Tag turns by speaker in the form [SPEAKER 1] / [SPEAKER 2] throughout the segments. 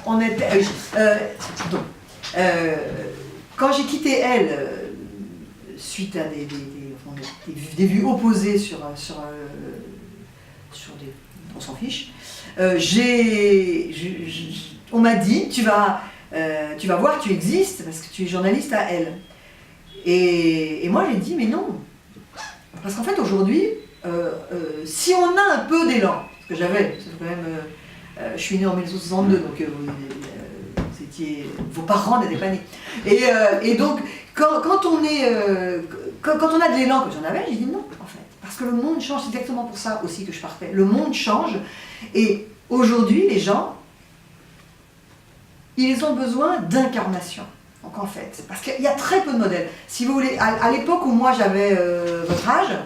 [SPEAKER 1] On était, quand j'ai quitté Elle, suite à des vues opposées sur des... On s'en fiche, on m'a dit, tu vas voir, tu existes, parce que tu es journaliste à Elle. Et moi j'ai dit, mais non. Parce qu'en fait aujourd'hui, si on a un peu d'élan, ce que j'avais, c'est quand même... je suis née en 1962, donc vos parents n'étaient pas nés. Et donc, quand on a de l'élan, comme j'en avais, j'ai dit non, en fait. Parce que le monde change, c'est exactement pour ça aussi que je partais. Le monde change, et aujourd'hui, les gens, ils ont besoin d'incarnation. Donc en fait, parce qu'il y a très peu de modèles. Si vous voulez, à l'époque où moi j'avais votre âge,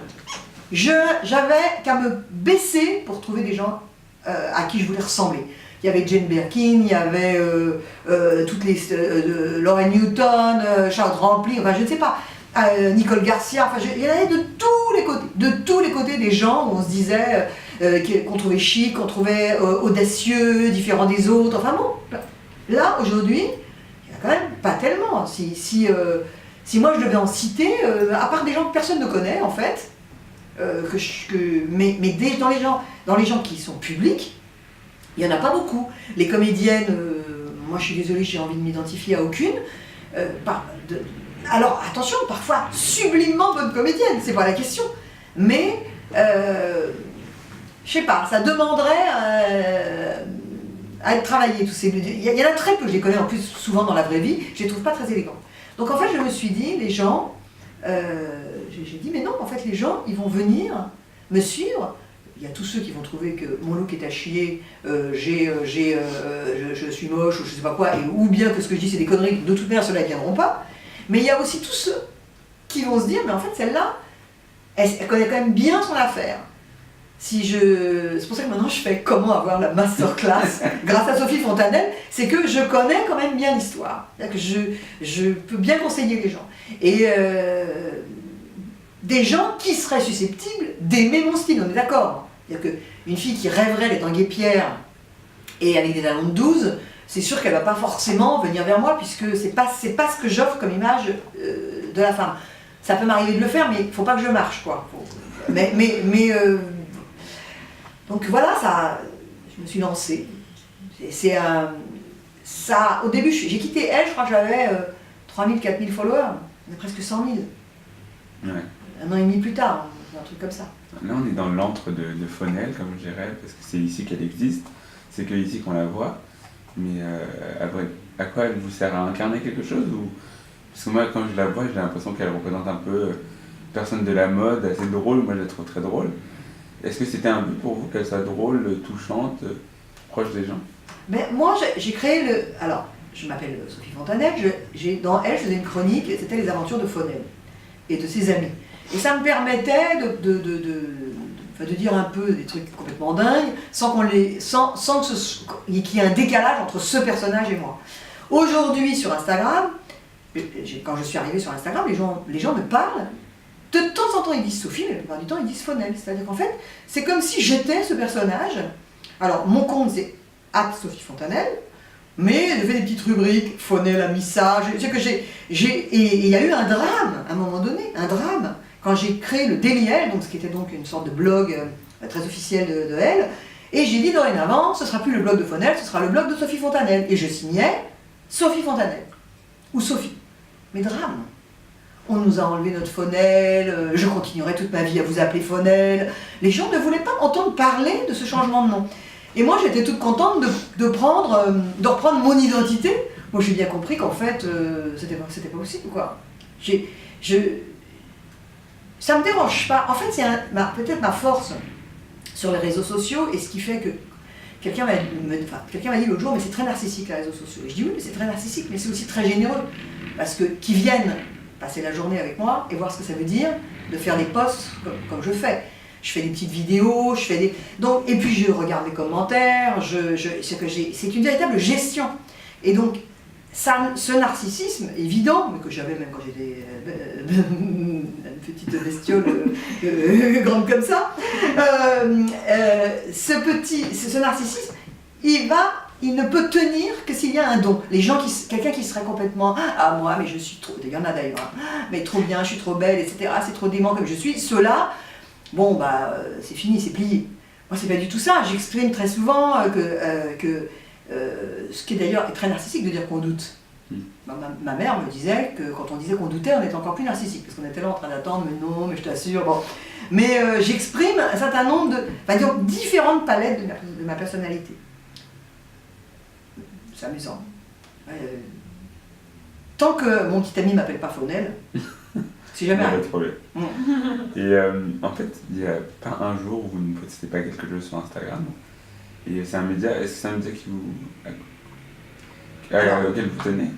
[SPEAKER 1] j'avais qu'à me baisser pour trouver des gens à qui je voulais ressembler. Il y avait Jane Birkin, il y avait toutes les Lauren Newton, Charles Rampling, enfin je ne sais pas, Nicole Garcia, enfin il y en avait de tous les côtés des gens où on se disait qu'on trouvait chic, qu'on trouvait audacieux, différent des autres, enfin bon. Là aujourd'hui, il n'y a quand même pas tellement. Si moi je devais en citer, à part des gens que personne ne connaît en fait, mais dans les gens qui sont publics, il n'y en a pas beaucoup. Les comédiennes, moi je suis désolée, j'ai envie de m'identifier à aucune. Alors attention, parfois sublimement bonne comédienne, c'est pas la question. Mais, je sais pas, ça demanderait à être travaillé. Il y en a très peu, je les connais en plus souvent dans la vraie vie, je les trouve pas très élégantes. Donc en fait je me suis dit, les gens, j'ai dit mais non, en fait les gens, ils vont venir me suivre. Il y a tous ceux qui vont trouver que mon look est à chier, je suis moche ou je sais pas quoi, ou bien que ce que je dis c'est des conneries, de toute manière ceux-là ne viendront pas. Mais il y a aussi tous ceux qui vont se dire, mais en fait celle-là, elle connaît quand même bien son affaire. C'est pour ça que maintenant je fais comment avoir la masterclass grâce à Sophie Fontanelle, c'est que je connais quand même bien l'histoire. C'est-à-dire que je peux bien conseiller les gens. Et des gens qui seraient susceptibles d'aimer mon style, on est d'accord. C'est-à-dire qu'une fille qui rêverait d'être en guêpière et avec des talons de 12, c'est sûr qu'elle ne va pas forcément venir vers moi puisque c'est pas ce que j'offre comme image de la femme. Ça peut m'arriver de le faire, mais il ne faut pas que je marche, quoi. Donc voilà, ça, je me suis lancée. Au début, j'ai quitté Elle, je crois que j'avais 3000, 4000 followers, on est presque 100 000.
[SPEAKER 2] Ouais.
[SPEAKER 1] Un an et demi plus tard, un truc comme ça.
[SPEAKER 2] Là, on est dans l'antre de Fonelle, comme je dirais, parce que c'est ici qu'elle existe, c'est que ici qu'on la voit. Mais à quoi elle vous sert à incarner quelque chose ou... Parce que moi, quand je la vois, j'ai l'impression qu'elle représente un peu personne de la mode, assez drôle, moi je la trouve très drôle. Est-ce que c'était un but pour vous qu'elle soit drôle, touchante, proche des gens?
[SPEAKER 1] Mais moi, j'ai créé le... Alors, je m'appelle Sophie Fontanelle, dans Elle, je faisais une chronique, c'était les aventures de Fonelle et de ses amis. Et ça me permettait de dire un peu des trucs complètement dingues, sans qu'il y ait un décalage entre ce personnage et moi. Aujourd'hui, sur Instagram, quand je suis arrivée sur Instagram, les gens me parlent. De temps en temps, ils disent Sophie, mais la plupart du temps, ils disent Fonelle. C'est-à-dire qu'en fait, c'est comme si j'étais ce personnage. Alors, mon compte, c'est @Sophie Fontanelle, mais je fais des petites rubriques. Fonelle a mis ça. Et il y a eu un drame, à un moment donné, un drame. Quand j'ai créé le Daily Elle, donc ce qui était donc une sorte de blog très officiel de Elle, et j'ai dit dorénavant, ce ne sera plus le blog de Fonelle, ce sera le blog de Sophie Fontanelle. Et je signais Sophie Fontanelle, ou Sophie. Mais drame. On nous a enlevé notre Fonelle, je continuerai toute ma vie à vous appeler Fonelle. Les gens ne voulaient pas entendre parler de ce changement de nom. Et moi j'étais toute contente de reprendre mon identité. Moi j'ai bien compris qu'en fait, c'était pas possible, quoi. Ça me dérange pas. En fait, c'est peut-être ma force sur les réseaux sociaux et ce qui fait que quelqu'un m'a dit l'autre jour, mais c'est très narcissique les réseaux sociaux. Et je dis oui, mais c'est très narcissique, mais c'est aussi très généreux. Parce que qu'ils viennent passer la journée avec moi et voir ce que ça veut dire de faire des posts comme je fais. Je fais des petites vidéos, et puis je regarde les commentaires, c'est une véritable gestion. Et donc, ce narcissisme évident, mais que j'avais même quand j'étais une petite bestiole grande comme ça, ce narcissisme, il ne peut tenir que s'il y a un don. Quelqu'un qui serait complètement « Ah, moi, mais je suis trop... » Il y en a d'ailleurs, hein, « Mais trop bien, je suis trop belle, etc. C'est trop dément comme je suis. » Ceux-là, bon, bah, c'est fini, c'est plié. Moi, c'est pas du tout ça. J'exprime très souvent ce qui est d'ailleurs très narcissique de dire qu'on doute. Ma mère me disait que quand on disait qu'on doutait, on était encore plus narcissique, parce qu'on était là en train d'attendre, mais non, mais je t'assure, bon. Mais j'exprime un certain nombre de, disons, différentes palettes de ma personnalité. C'est amusant. Tant que mon petit ami ne m'appelle pas Faunel, c'est jamais arrivé.
[SPEAKER 2] Et en fait, il n'y a pas un jour où vous ne postez pas quelque chose sur Instagram. Et c'est un média, est-ce que c'est un média auquel vous tenez?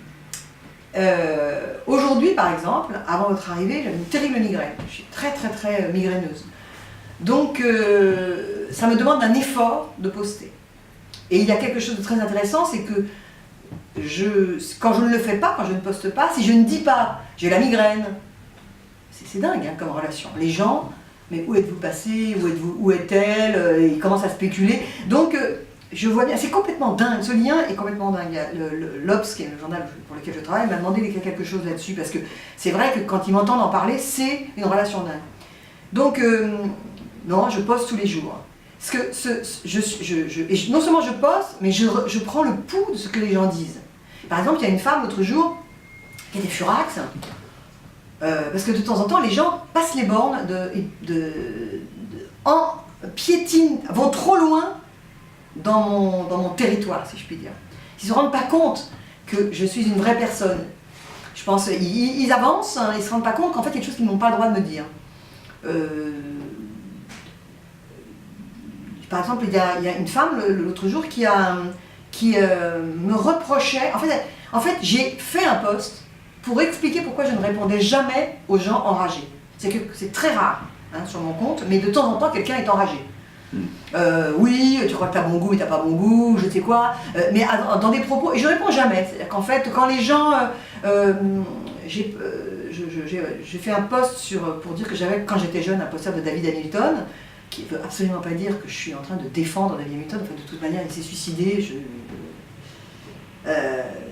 [SPEAKER 1] Aujourd'hui, par exemple, avant votre arrivée, j'avais une terrible migraine. Je suis très très très migraineuse. Donc, ça me demande un effort de poster. Et il y a quelque chose de très intéressant, c'est que quand je ne le fais pas, quand je ne poste pas, si je ne dis pas « j'ai la migraine », c'est dingue hein, comme relation. Les gens, mais où êtes-vous passé, où est-elle, ils commencent à spéculer. Donc, je vois bien, c'est complètement dingue, ce lien est complètement dingue. L'Obs, qui est le journal pour lequel je travaille, m'a demandé d'écrire quelque chose là-dessus, parce que c'est vrai que quand ils m'entendent en parler, c'est une relation dingue. Donc, non, je poste tous les jours. Parce que non seulement je poste, mais je prends le pouls de ce que les gens disent. Par exemple, il y a une femme l'autre jour qui était furax, parce que de temps en temps, les gens passent les bornes piétinent, vont trop loin dans mon territoire, si je puis dire. Ils ne se rendent pas compte que je suis une vraie personne. Je pense ils avancent, hein, ils ne se rendent pas compte qu'en fait, il y a des choses qu'ils n'ont pas le droit de me dire. Par exemple, il y a une femme l'autre jour qui me reprochait... En fait j'ai fait un post pour expliquer pourquoi je ne répondais jamais aux gens enragés. C'est très rare hein, sur mon compte, mais de temps en temps, quelqu'un est enragé. Oui, tu crois que tu as bon goût, mais tu n'as pas bon goût, je sais quoi. Mais dans des propos... Et je réponds jamais. C'est-à-dire qu'en fait, quand les gens... j'ai fait un post pour dire que j'avais, quand j'étais jeune, un poster de David Hamilton, qui ne veut absolument pas dire que je suis en train de défendre David Hamilton. Enfin, de toute manière, il s'est suicidé.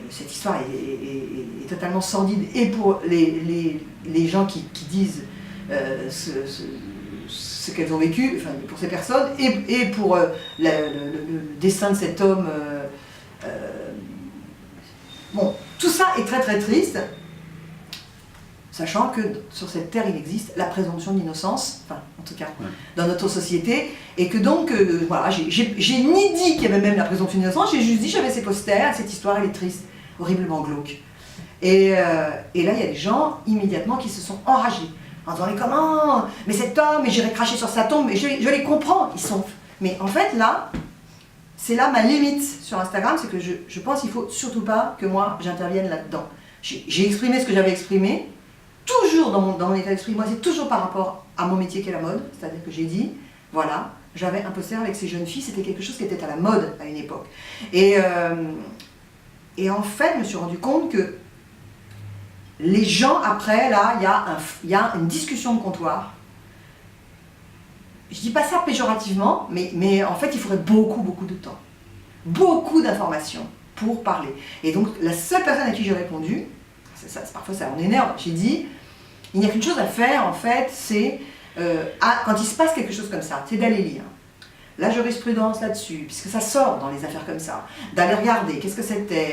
[SPEAKER 1] Cette histoire est totalement sordide, et pour les gens qui disent ce qu'elles ont vécu, enfin, pour ces personnes, et pour le destin de cet homme. Bon, tout ça est très très triste, sachant que sur cette terre il existe la présomption d'innocence, enfin en tout cas dans notre société, et que donc voilà, j'ai ni dit qu'il y avait même la présomption d'innocence, j'ai juste dit j'avais ces posters, cette histoire elle est triste, horriblement glauque. Et là il y a des gens immédiatement qui se sont enragés, en disant mais comment, mais cet homme, mais j'irai cracher sur sa tombe, mais je les comprends, ils sont... Mais en fait là, c'est là ma limite sur Instagram, c'est que je pense qu'il ne faut surtout pas que moi j'intervienne là-dedans. J'ai exprimé ce que j'avais exprimé, toujours dans mon état d'esprit, moi c'est toujours par rapport à mon métier qui est la mode, c'est-à-dire que j'ai dit, voilà, j'avais un poster avec ces jeunes filles, c'était quelque chose qui était à la mode à une époque. Et en fait, je me suis rendu compte que les gens, après, là, il y a une discussion de comptoir. Je dis pas ça péjorativement, mais en fait, il faudrait beaucoup de temps, beaucoup d'informations pour parler. Et donc, la seule personne à qui j'ai répondu, parfois ça en énerve, j'ai dit, il n'y a qu'une chose à faire, en fait, c'est, quand il se passe quelque chose comme ça, c'est d'aller lire la jurisprudence là-dessus, puisque ça sort dans les affaires comme ça, d'aller regarder qu'est-ce que c'était.